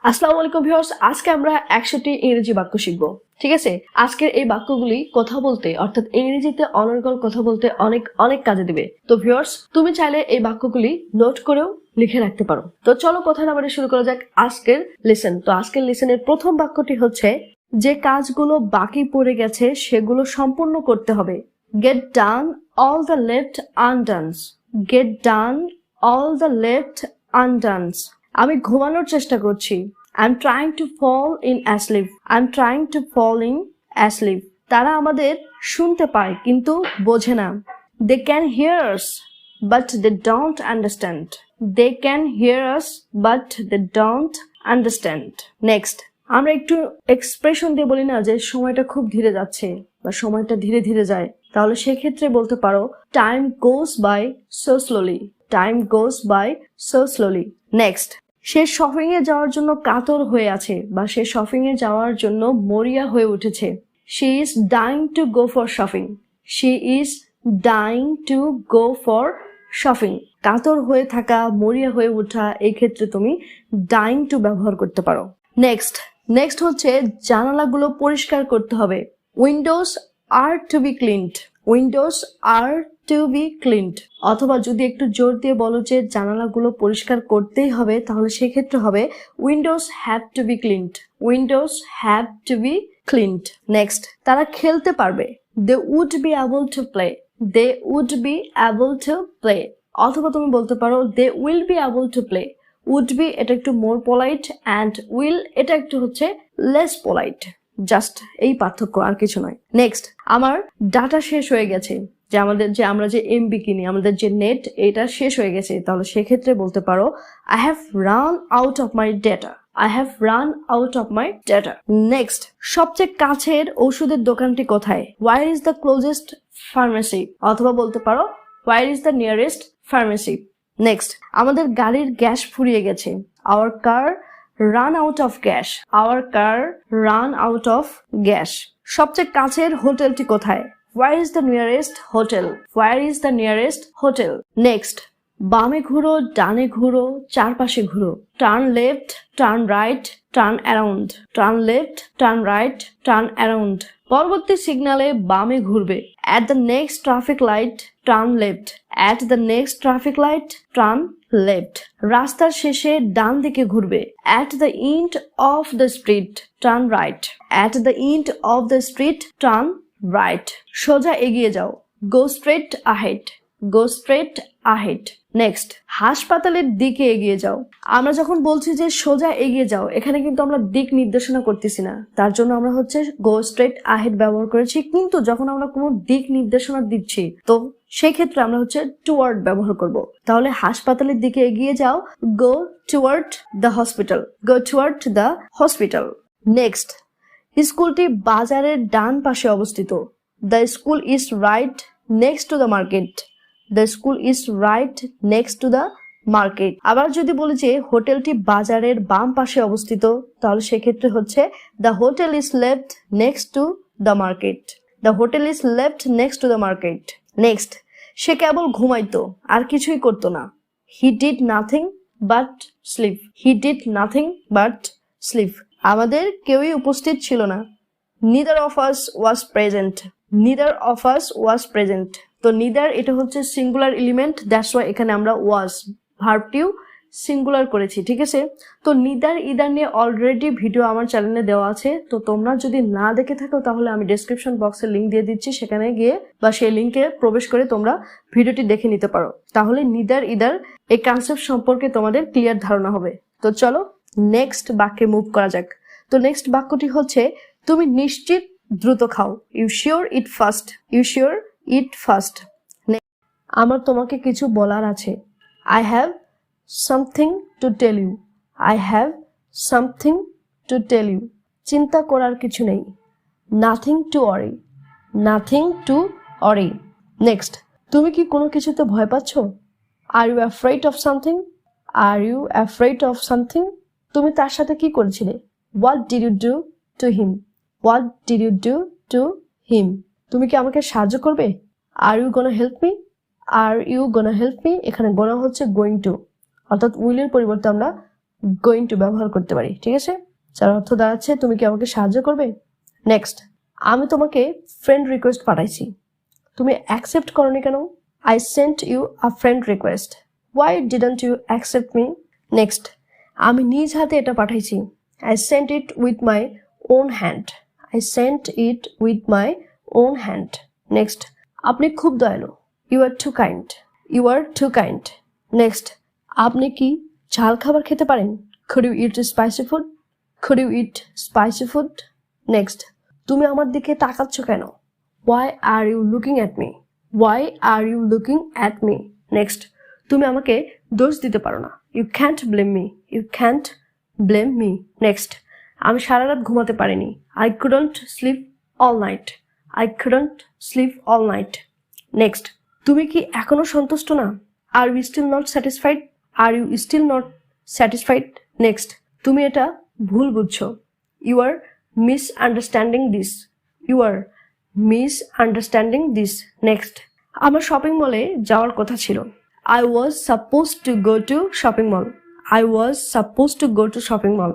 আসসালামু আলাইকুম ভিউয়ার্স, আজকে আমরা 100টি ইংরেজি বাক্য শিখব। ঠিক আছে, আজকের এই বাক্যগুলি কথা বলতে অর্থাৎ ইংরেজিতে অনর্গল কথা বলতে অনেক অনেক কাজে দিবে। তো ভিউয়ার্স, তুমি চাইলে এই বাক্যগুলি নোট করেও লিখে রাখতে পারো। তো চলো কথা না বলে শুরু করা যাক আজকের লেসন। তো আজকের লেসনের প্রথম বাক্যটি হচ্ছে, যে কাজগুলো বাকি পড়ে গেছে সেগুলো সম্পূর্ণ করতে হবে। Get done all the left undones. Get done all the left undones. আমি ঘুমানোর চেষ্টা করছি। I'm trying to fall in asleep. I'm trying to fall in asleep. তারা আমাদের শুনতে পায় কিন্তু বোঝে না। They can hear us, but they don't understand. They can hear us, but they don't understand. Next, আমরা একটু এক্সপ্রেশন দিয়ে বলি না যে সময়টা খুব ধীরে যাচ্ছে বা সময়টা ধীরে ধীরে যায়, তাহলে সেক্ষেত্রে বলতে পারো time goes by so slowly. Time goes by so slowly. Next, সে শপিং এ যাওয়ার জন্য কাতর হয়ে আছে বা সে শপিং এ যাওয়ার জন্য মরিয়া হয়ে উঠেছে। She is dying to go for shopping. She is dying to go for shopping. কাতর হয়ে থাকা, মরিয়া হয়ে ওঠা, এই ক্ষেত্রে তুমি dying to ব্যবহার করতে পারো। নেক্সট হচ্ছে জানালাগুলো পরিষ্কার করতে হবে। Windows are to be cleaned. Windows are to be cleaned. অথবা যদি একটু জোর দিয়ে বলো যে জানালাগুলো পরিষ্কার করতেই হবে, তাহলে সেক্ষেত্রে হবে Windows have to be cleaned. Windows have to be cleaned. Next, তারা খেলতে পারবে। They would be able to play. They would be able to play. অথবা তুমি বলতে পারো they will be able to play. Would be এটা একটু more polite and will এটা একটু হচ্ছে less polite. জাস্ট এই পার্থক্য, আর কিছু নয়। নেক্সট, আমার ডাটা শেষ হয়ে গেছে। যে আমরা যে এমবি কিনি, আমাদের যে নেট, এটা শেষ হয়ে গেছে, তাহলে সেক্ষেত্রে বলতে পারো I have run out of my data. I have run out of my data. Next, সবচেয়ে কাছের ওষুধের দোকানটি কোথায়? Where is the closest pharmacy. অথবা বলতে পারো where is the nearest pharmacy. Next, আমাদের গাড়ির গ্যাস ফুরিয়ে গেছে। Our car run out of gas. Our car run out of gas. সবচেয়ে কাছের হোটেলটি কোথায়? Where is the nearest hotel? Where is the nearest hotel? Next, বামে ঘুরো, ডানে ঘুরো, চারপাশে ঘুরো। Turn left, turn right, turn around. Turn left, turn right, turn around. পরবর্তী সিগন্যালে বামে ঘুরবে। At the next traffic light, turn left. At the next traffic light, turn left. রাস্তার শেষে ডান দিকে ঘুরবে। At the end of the street, turn right. At the end of the street, turn right. সোজা এগিয়ে যাও। Go straight ahead. Go straight ahead. Next, হাসপাতালের দিকে এগিয়ে যাও। আমরা যখন বলছি যে সোজা এগিয়ে যাও, এখানে কিন্তু আমরা দিক নির্দেশনা করতেছি না, তার জন্য আমরা হচ্ছে গো স্ট্রেট আহেড ব্যবহার করেছি। কিন্তু যখন আমরা কোনো দিক নির্দেশনা দিচ্ছি, তো সেই ক্ষেত্রে আমরা হচ্ছে টুয়ার্ড ব্যবহার করব। তাহলে হাসপাতালের দিকে এগিয়ে যাও, go toward the hospital. Go toward the hospital. Next, স্কুলটি বাজারের ডান পাশে অবস্থিত। The school is right next to the market. The school is right next to the market. আবার যদি বলি যে হোটেলটি বাজারের বাম পাশে অবস্থিত, তাহলে সেক্ষেত্রে হচ্ছে the hotel is left next to the market. The hotel is left next to the market. Next, সে কেবল ঘুমাইতো, আর কিছুই করতো না। He did nothing but sleep. He did nothing but sleep. আমাদের কেউই উপস্থিত ছিল না। Neither of us was present. Neither of us was present. তো neither এটা হচ্ছে সিঙ্গুলার এলিমেন্ট, দ্যাটস ওয়াই এখানে আমরা ওয়াজ ভার্বটিও সিঙ্গুলার করেছি। ঠিক আছে, তো নিদার ইদার নিয়ে অলরেডি ভিডিও আমার চ্যানেলে দেওয়া আছে। তো তোমরা যদি না দেখে থাকো তাহলে আমি ডেসক্রিপশন বক্সে লিঙ্ক দিয়ে দিচ্ছি, সেখানে গিয়ে বা সেই লিঙ্কে প্রবেশ করে তোমরা ভিডিওটি দেখে নিতে পারো। তাহলে নিদার ইদার এই কনসেপ্ট সম্পর্কে তোমাদের ক্লিয়ার ধারণা হবে। তো চলো নেক্সট বাক্যে মুভ করা যাক। তো নেক্সট বাক্যটি হচ্ছে, তুমি নিশ্চিত দ্রুত খাও। You sure eat fast. You sure eat first. আমার তোমাকে কিছু বলার আছে। I have something to tell you. I have something to tell you. চিন্তা করার কিছু নেই। Nothing to worry. Nothing to worry. Next, তুমি কি কোনো কিছুতে ভয় পাচ্ছ? Are you afraid of something. Are you afraid of something. তুমি তার সাথে কি করেছিলে? What did you do to him. What did you do to him. তুমি কি আমাকে সাহায্য করবে? Are you gonna help me. Are you gonna help me, এখানে গোনা হচ্ছে গোয়িং টু, অর্থাৎ উইলের পরিবর্তে আমরা গোয়িং টু ব্যবহার করতে পারি, ঠিক আছে? যার অর্থ দাঁড়াচ্ছে তুমি কি আমাকে সাহায্য করবে। নেক্সট, আমি তোমাকে ফ্রেন্ড রিকোয়েস্ট পাঠাইছি, তুমি অ্যাকসেপ্ট করনি কেন? I sent you a friend request, why didn't you accept me? Next, আমি নিজ হাতে এটা পাঠাইছি, I sent it with my own hand, I sent it with my own hand. Next, আপনি খুব দয়ালু, you are too kind, you are too kind. Next, আপনি কি ঝাল খাবার খেতে পারেন? Could you eat spicy food? Could you eat spicy food? Next, তুমি আমার দিকে তাকাচ্ছ কেন? Why are you looking at me? Why are you looking at me? Next, তুমি আমাকে দোষ দিতে পারো না। You can't blame me. You can't blame me. Next, আমি সারা রাত ঘুমাতে পারিনি। I couldn't sleep all night. I couldn't sleep all night. Next, তুমি কি এখনো সন্তুষ্ট না? Are you still not satisfied? Are you still not satisfied? Next, তুমি এটা ভুল বুঝছো। You are misunderstanding this. You are misunderstanding this. Next, আমার শপিং মলে যাওয়ার কথা ছিল। I was supposed to go to shopping mall. I was supposed to go to shopping mall.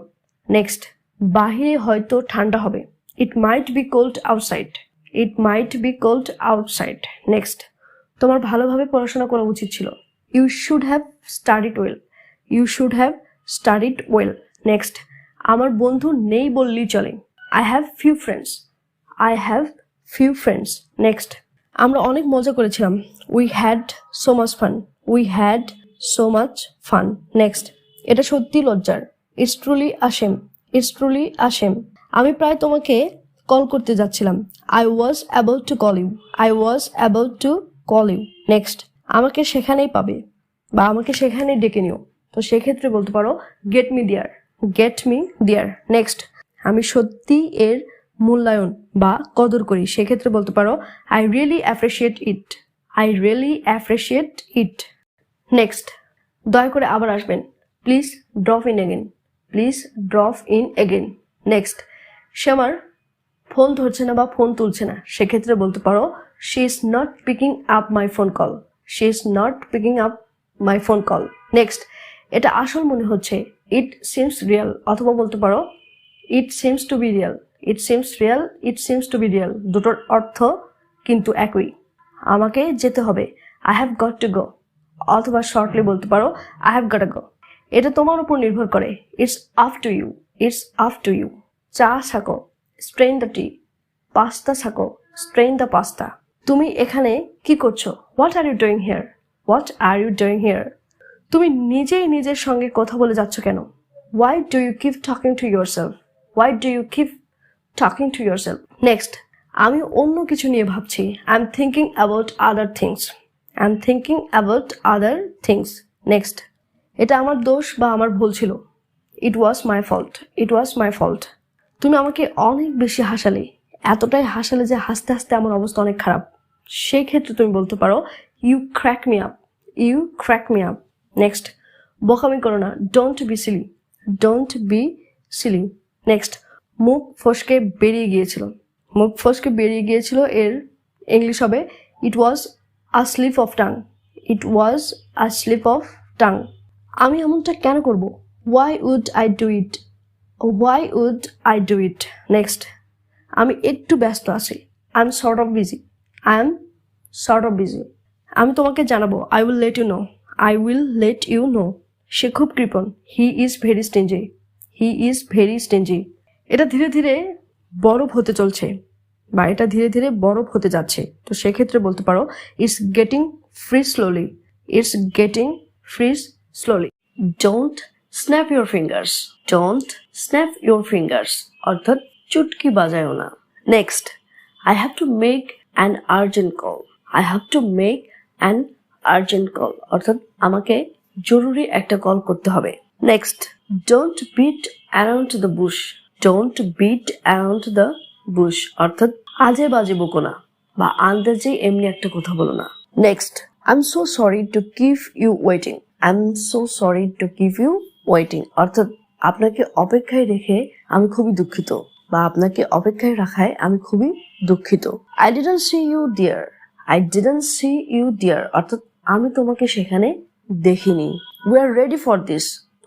Next, বাহিরে হয়তো ঠান্ডা হবে। It might be cold outside. It might be cold outside. Next, তোমার ভালোভাবে পড়াশোনা করা উচিত ছিল। You should have studied well. You should have studied well. Next, আমার বন্ধু নেই বললেই চলে। I have few friends. I have few friends. Next, আমরা অনেক মজা করেছিলাম। We had so much fun. We had so much fun. Next, এটা সত্যি লজ্জার। It's truly a shame. It's truly a shame. আমি প্রায় তোমাকে কল করতে যাচ্ছিলাম। I was about to call you. I was about to call you. Next, আমাকে সেখানেই পাবে বা আমাকে সেখানেই ডেকে নিও। তো সেক্ষেত্রে বলতে পারো get me there, get me there. Next, আমি সত্যি এর মূল্যায়ন বা কদর করি, সেক্ষেত্রে বলতে পারো I really appreciate it, I really appreciate it. Next, দয়া করে আবার আসবেন, please drop in again, please drop in again. Next, সে আমার ফোন ধরছে না বা ফোন তুলছে না, সেক্ষেত্রে বলতে পারো she is not picking up my phone call, she is not picking up my phone call. Next, এটা আসল মনে হচ্ছে, ইট সিমস রিয়েল, অথবা বলতে পারো it seems to be real, it seems real, it seems to be real. দুটোর অর্থ কিন্তু একই। আমাকে যেতে হবে, I have got to go, অথবা শর্টলি বলতে পারো I have got to go. এটা তোমার উপর নির্ভর করে, it's up to you, it's up to you. চা ছাকো, স্ট্রেইন দ্য টি, পাস্তা ছাকো, স্ট্রেইন দ্য পাস্তা। তুমি এখানে কি করছো? What are you doing here, what are you doing here. তুমি নিজেই নিজের সঙ্গে কথা বলে যাচ্ছ কেন? Why do you keep talking to yourself? Why do you keep talking to yourself? Next, আমি অন্য কিছু নিয়ে ভাবছি, I'm thinking about other things. I'm thinking about other things. Next, এটা আমার দোষ বা আমার ভুল ছিল। It was my fault. It was my fault. তুমি আমাকে অনেক বেশি হাসালে, এতটাই হাসালে যে হাসতে হাসতে আমার অবস্থা অনেক খারাপ। সেই ক্ষেত্রে তুমি বলতে পারো You crack me up. You crack me up. Next, বোকামি করো না, don't be silly, don't be silly. Next, মুখ ফসকে বেরিয়ে গিয়েছিল, মুখ ফসকে বেরিয়ে গিয়েছিল এর ইংলিশ হবে it was a slip of tongue, it was a slip of tongue. আমি এমনটা কেন করব? Why would I do it, why would I do it. Next, আমি একটু ব্যস্ত আছি, I am sort of busy, I am sort of busy. আমি তোমাকে জানাবো, I will let you know, I will let you know. সে খুব কৃপণ, he is very stingy, he is very stingy. এটা ধীরে ধীরে বরফ হতে চলছে বা এটা ধীরে ধীরে বরফ হতে যাচ্ছে, তো সেক্ষেত্রে বলতে পারো it's getting freeze slowly, it's getting freeze slowly. Don't snap your fingers, don't snap your fingers, অর্থাৎ চুটকি বাজায়ও না। Next, I have to make an urgent call, I have to make an urgent call, অর্থাৎ আমাকে জরুরি একটা call করতে হবে। Next, don't bit around the Bush, don't bit around the Bush, অর্থাৎ আজে বাজে বকো না বা আন্দাজে এমনি একটা কথা বলো না। Next, I am so sorry to keep you waiting, I am so sorry to keep you waiting, অর্থাৎ আপনাকে অপেক্ষায় রেখে আমি খুবই দুঃখিত বা আপনাকে অপেক্ষায় রাখায় আমি খুবই দুঃখিত। I didn't see you dear, I didn't see you dear, অর্থাৎ আমি তোমাকে সেখানে দেখিনি। We are ready for this,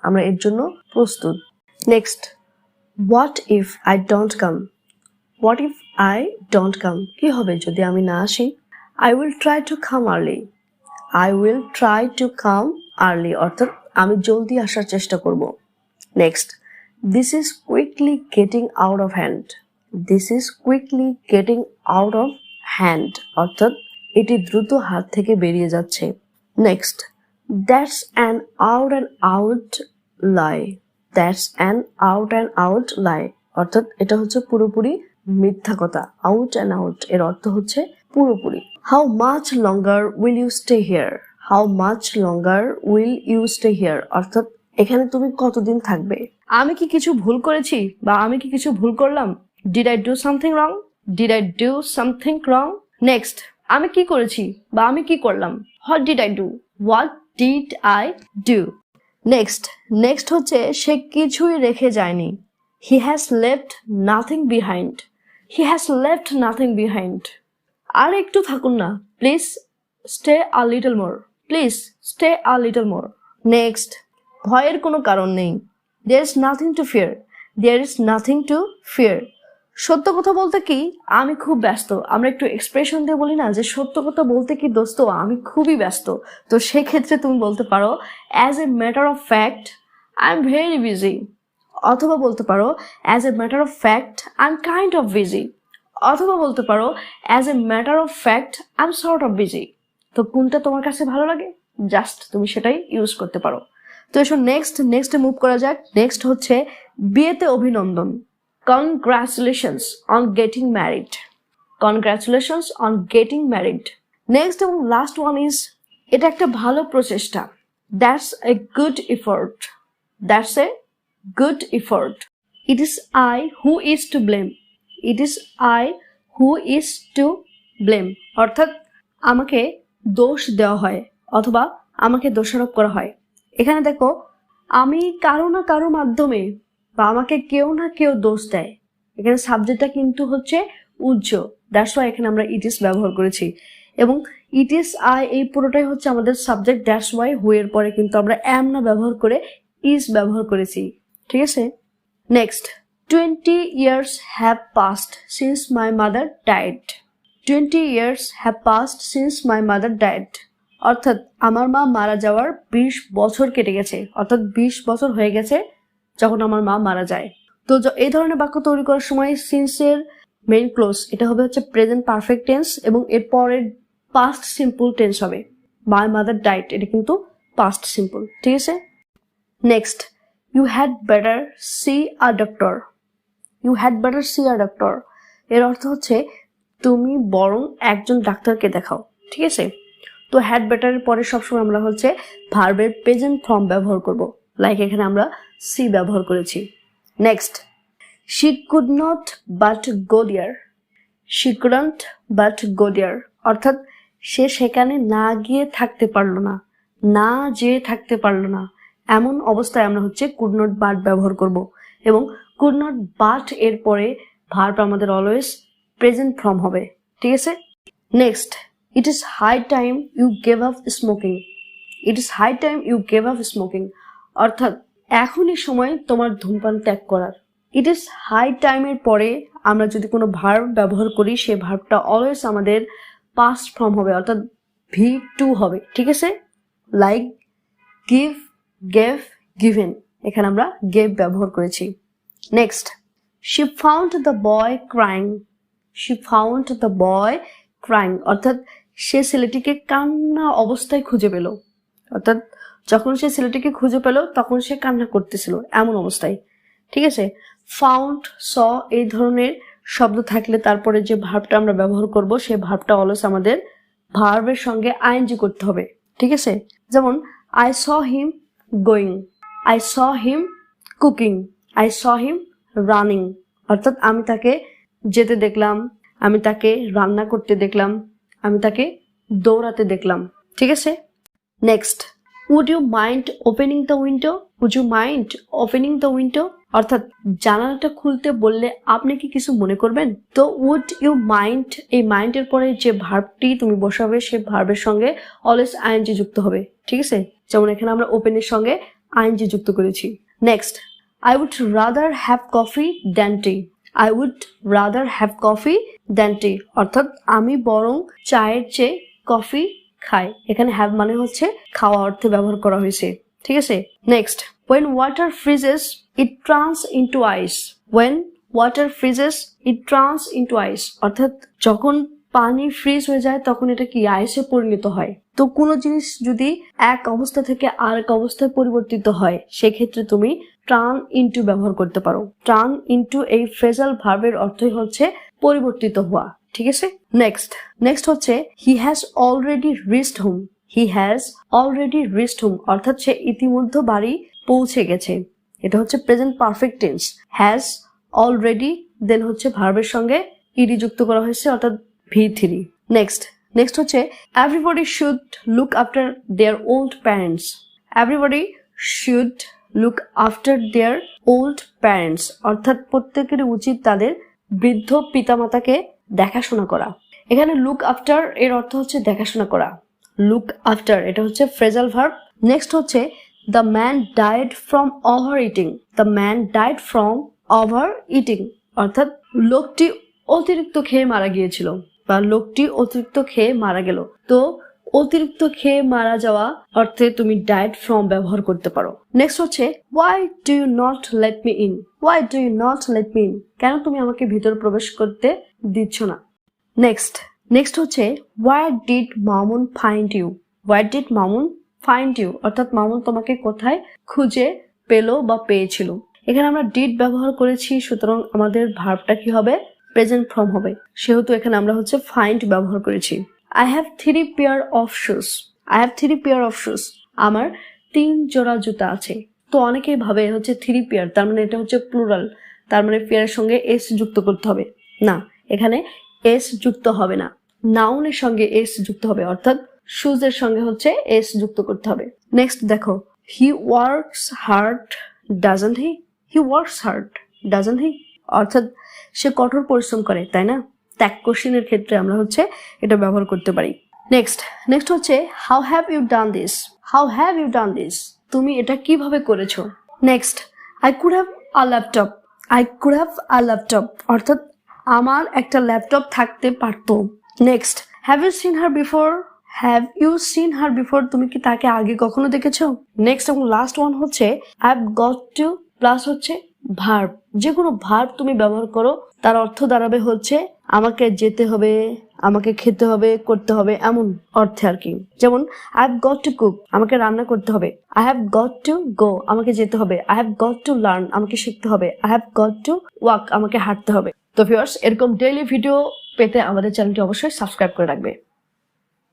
আমরা এর জন্য প্রস্তুত। Next, what if I don't come? What if I don't come, কি হবে যদি আমি না আসি? I will try to come early. I will try to come early অর্থাৎ আমি জলদি আসার চেষ্টা করব। Next, this is quickly getting out of hand. This is quickly getting out of hand অর্থাৎ এটি দ্রুত হাত থেকে বেরিয়ে যাচ্ছে। Next, that's an out and out lie. That's an out and out lie অর্থাৎ এটা হচ্ছে পুরোপুরি মিথ্যা কথা। আউট অ্যান্ড আউট এর অর্থ হচ্ছে পুরোপুরি। How much longer will you stay here? How much longer will you stay here অর্থাৎ এখানে তুমি কতদিন থাকবে? আমি কি কিছু ভুল করেছি বা আমি কি কিছু ভুল করলাম? Did I do something wrong? Did I do something wrong? Next, আমি কি করেছি বা আমি কি করলাম? What did I do? What did I do? Next হচ্ছে সে কিছুই রেখে যায়নি। He has left nothing behind. He has left nothing behind. আর একটু থাকুন না, please stay a little more. Please stay a little more. Next, ভয়ের কোনো কারণ নেই। There is nothing to fear. There is nothing to fear. সত্য কথা বলতে কি আমি খুব ব্যস্ত। আমরা একটু এক্সপ্রেশন দিয়ে বলি না যে সত্য কথা বলতে কি দোস্ত আমি খুবই ব্যস্ত। তো সেক্ষেত্রে তুমি বলতে পারো as a matter of fact I am very busy. অথবা বলতে পারো as a matter of fact I am kind of busy. অথবা বলতে পারো as a matter of fact I am sort of busy. তো কোনটা তোমার কাছে ভালো লাগে জাস্ট তুমি সেটাই ইউজ করতে পারো। তো এসো নেক্সটে মুভ করা যাক। নেক্সট হচ্ছে বিয়েতে অভিনন্দন। Congratulations on getting married. Congratulations on getting married. Next এবং last one is এটা একটা ভালো প্রচেষ্টা। That's a good effort. That's a good effort. It is I who is to blame. It is I who is to blame. অর্থাৎ আমাকে দোষ দেওয়া হয় অথবা আমাকে দোষারোপ করা হয়। এখানে দেখো আমি কারো না কারো মাধ্যমে বা আমাকে কেউ না কেউ দোষ দেয়। এখানে সাবজেক্টটা কিন্তু হচ্ছে উজ্জ। দ্যাটস ওয়াই এখানে আমরা ইট ইজ ব্যবহার করেছি এবং ইট ইজ আই এই পুরোটাই হচ্ছে আমাদের সাবজেক্ট। দ্যাটস ওয়াই হু এর পরে কিন্তু আমরা অ্যাম না ব্যবহার করে ইজ ব্যবহার করেছি। ঠিক আছে। Next, 20 years have passed since my mother died. 20 years have passed since my mother died. অর্থাৎ আমার মা মারা যাওয়ার 20 বছর কেটে গেছে। অর্থাৎ 20 বছর হয়ে গেছে যখন আমার মা মারা যায়। তো এই ধরনের বাক্য তৈরি করার সময় সিন্সের মেইন ক্লোজ এটা হবে হচ্ছে প্রেজেন্ট পারফেক্ট টেন্স এবং এর পরের পাস্ট সিম্পল টেন্স হবে। মাই মাদার ডাইড এটা কিন্তু পাস্ট সিম্পল। ঠিক আছে। Next, you had better see a doctor. You had better see a doctor এর অর্থ হচ্ছে তুমি বরং একজন ডাক্তারকে দেখাও। ঠিক আছে। তো হ্যাড বেটারের পরে সবসময় আমরা হচ্ছে ভার্বের প্রেজেন্ট ফর্ম ব্যবহার করব। লাইক এখানে আমরা সি ব্যবহার করেছি। Next, she could not but go there. She couldn't but go there অর্থাৎ সে সেখানে না গিয়ে থাকতে পারলো না, না যেয়ে থাকতে পারলো না। এমন অবস্থায় আমরা হচ্ছে could not but ব্যবহার করব এবং could not but এর পরে ভার্ব আমাদের অলওয়েজ প্রেজেন্ট ফর্ম হবে। ঠিক আছে। Next, it is high time you gave up smoking. It is high time you gave up smoking অর্থাৎ এখনই সময় তোমার ধূমপান ত্যাগ করার। ইট ইজ হাই টাইমের পরে আমরা যদি কোনো ভার্ব ব্যবহার করি সেই ভার্বটা অলওয়েজ আমাদের পাস্ট ফর্ম হবে অর্থাৎ V2 হবে। ঠিক আছে। লাইক গিভ, গেভ, গিভেন এখানে আমরা গেভ ব্যবহার করেছি। Next, she found the boy crying. She found the boy crying অর্থাৎ সে ছেলেটিকে কান্না অবস্থায় খুঁজে পেল। অর্থাৎ যখন সে ছেলেটিকে খুঁজে পেল তখন সে কান্না করতেছিল এমন অবস্থায়। ঠিক আছে। ফাউন্ড, স এই ধরনের শব্দ থাকলে তারপরে যে ভার্বটা আমরা ব্যবহার করব সেই ভার্বটা অলওয়েজ আমাদের ভার্বের সঙ্গে আইএনজি করতে হবে। ঠিক আছে। যেমন I saw him going, I saw him cooking, I saw him running অর্থাৎ আমি তাকে যেতে দেখলাম, আমি তাকে রান্না করতে দেখলাম, আমি তাকে দৌড়াতে দেখলাম। ঠিক আছে। Next, would you mind opening the window? Would you mind opening the window? অর্থাৎ জানালাটা খুলতে বললে আপনি কি কিছু মনে করবেন? তো would you mind এই mind এর পরে যে ভার্বটি তুমি বসাবে সেই ভার্বের সঙ্গে অলওয়েজ আইএনজি যুক্ত হবে। ঠিক আছে। যেমন এখানে আমরা ওপেন এর সঙ্গে আইএনজি যুক্ত করেছি। Next, I would rather have coffee than tea. I would rather have coffee than tea. অর্থাৎ আমি বরং চায়ের চেয়ে কফি খাই। এখানে have মানে হচ্ছে খাওয়া অর্থে ব্যবহার করা হয়েছে, ঠিক আছে। Next, when water freezes it turns into ice. When water freezes it turns into ice. অর্থাৎ যখন পানি ফ্রিজ হয়ে যায় তখন এটা কি আইসে পরিণত হয়। তো কোনো জিনিস যদি এক অবস্থা থেকে আরেক অবস্থায় পরিবর্তিত হয় সেক্ষেত্রে তুমি টার্ন ইনটু ব্যবহার করতে পারো। টার্ন ইনটু এই ফ্রেজাল ভার্বের অর্থই হচ্ছে পরিবর্তিত হওয়া, ঠিক আছে। নেক্সট হচ্ছে he has already reached home. He has already reached home অর্থাৎ সে ইতিমধ্যে বাড়ি পৌঁছে গেছে। এটা হচ্ছে present perfect tense. Has already then হচ্ছে ভার্বের সঙ্গে ইডি যুক্ত করা হয়েছে অর্থাৎ V3। নেক্সট হচ্ছে everybody should look after their old parents. Everybody should look after their old parents অর্থাৎ প্রত্যেকেরই উচিত তাদের বৃদ্ধ পিতামাতাকে দেখাশোনা করা। এখানে লুক আফটার এর অর্থ হচ্ছে দেখাশোনা করা। লুক আফটার এটা হচ্ছে ফ্রেজাল ভার্ব। নেক্সট হচ্ছে the man died from over eating. The man died from over eating অর্থাৎ লোকটি অতিরিক্ত খেয়ে মারা গিয়েছিল বা লোকটি অতিরিক্ত খেয়ে মারা গেল। তো অতিরিক্ত খেয়ে মারা যাওয়া অর্থে তুমি ডায়েট ফ্রম ব্যবহার করতে পারো। নেক্সট হচ্ছে why do you not let me in. Why do you not let me in কেন তুমি আমাকে ভিতরে প্রবেশ করতে দিচ্ছ না। নেক্সট হচ্ছে where did Mamun find you. Where did Mamun find you অর্থাৎ মামুন তোমাকে কোথায় খুঁজে পেলো বা পেয়েছিল। এখানে আমরা ডিড ব্যবহার করেছি, সুতরাং আমাদের ভার্বটা কি হবে প্রেজেন্ট ফর্ম হবে, সেহেতু এখানে আমরা হচ্ছে ফাইন্ড ব্যবহার করেছি। I have 3 pair of shoes. I have 3 pair of shoes. আমার 3 জোড়া জুতা আছে। তো অনেকেই ভাবে হচ্ছে 3 পেয়ার তার মানে এটা হচ্ছে প্লুরাল, তার মানে পেয়ারের সঙ্গে এস যুক্ত করতে হবে। না, এখানে এস যুক্ত হবে না, নাউনের সঙ্গে এস যুক্ত হবে অর্থাৎ শুজ এর সঙ্গে হচ্ছে এস যুক্ত করতে হবে। নেক্সট দেখো, he works hard doesn't he. He works hard doesn't he অর্থাৎ সে কঠোর পরিশ্রম করে, তাই না। ত্যাগ কোশ্চেনের ক্ষেত্রে আমরা হচ্ছে এটা ব্যবহার করতে পারি। নেক্সট হচ্ছে how have you done this. How have you done this তুমি এটা কিভাবে করেছো। Next, I could have a laptop. I could have a laptop অর্থাৎ আমার একটা ল্যাপটপ থাকতে পারতো। Next, have you seen her before. Have you seen her before তুমি কি তাকে আগে কখনো দেখেছো। নেক্সট এবং লাস্ট ওয়ান হচ্ছে I have got to plus হচ্ছে ভার্ব। যে কোনো ভার্ব তুমি ব্যবহার করো তার অর্থ দাঁড়াবে হচ্ছে আমাকে যেতে হবে, আমাকে খেতে হবে, করতে হবে, এমন অর্থে আর কি। যেমন I have got to cook আমাকে রান্না করতে হবে। আই হ্যাভ গট টু গো আমাকে যেতে হবে। I have got to learn আমাকে শিখতে হবে। I have got to walk আমাকে হাঁটতে হবে। তো ভিউয়ার্স, এরকম ডেইলি ভিডিও পেতে আমাদের চ্যানেলটি অবশ্যই সাবস্ক্রাইব করে রাখবে।